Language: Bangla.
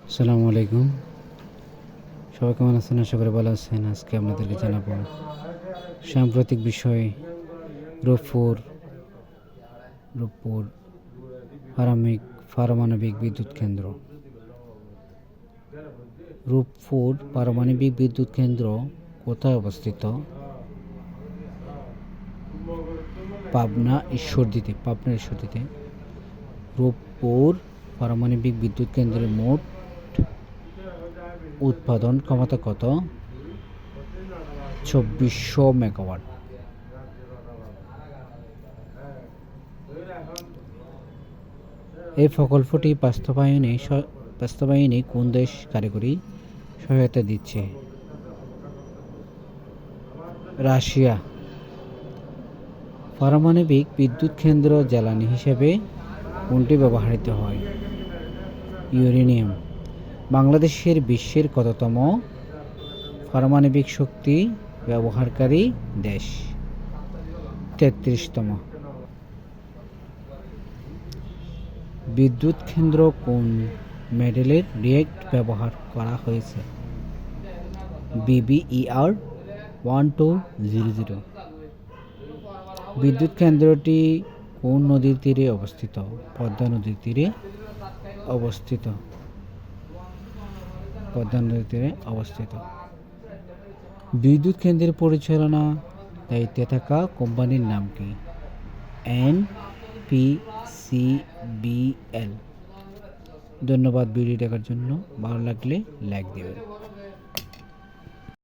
আসসালামু আলাইকুম। সবাই কেমন আছেন? আশা করি ভালো আছেন। আজকে আপনাদেরকে জানাবো সাম্প্রতিক বিষয় রূপপুর রূপপুর পারমাণবিক বিদ্যুৎ কেন্দ্র। রূপপুর পারমাণবিক বিদ্যুৎ কেন্দ্র কোথায় অবস্থিত? পাবনার ঈশ্বরদীতে। রূপপুর পারমাণবিক বিদ্যুৎ কেন্দ্রের মোট উৎপাদন ক্ষমতা কত? ২৪০০ মেগাওয়াট। এই প্রকল্পটি বাস্তবায়নে কোন দেশ কারিগরি সহায়তা দিচ্ছে? রাশিয়া। পারমাণবিক বিদ্যুৎ কেন্দ্র জ্বালানি হিসেবে কোনটি ব্যবহৃত হয়? ইউরেনিয়াম। বাংলাদেশের বিশ্বের কততম পারমাণবিক শক্তি ব্যবহারকারী দেশ? ৩৩তম। বিদ্যুৎ কেন্দ্র কোন মডেলের রিয়েক্টর ব্যবহার করা হয়েছে? BBER 1200। বিদ্যুৎ কেন্দ্রটি কোন নদীর তীরে অবস্থিত? পদ্মা নদীর তীরে অবস্থিত। বিদ্যুৎ কেন্দ্রের পরিচালনা দায়িত্বে থাকা কোম্পানির নাম কি? NPCBL। ধন্যবাদ ভিডিও দেখার জন্য। ভালো লাগলে লাইক দেবেন।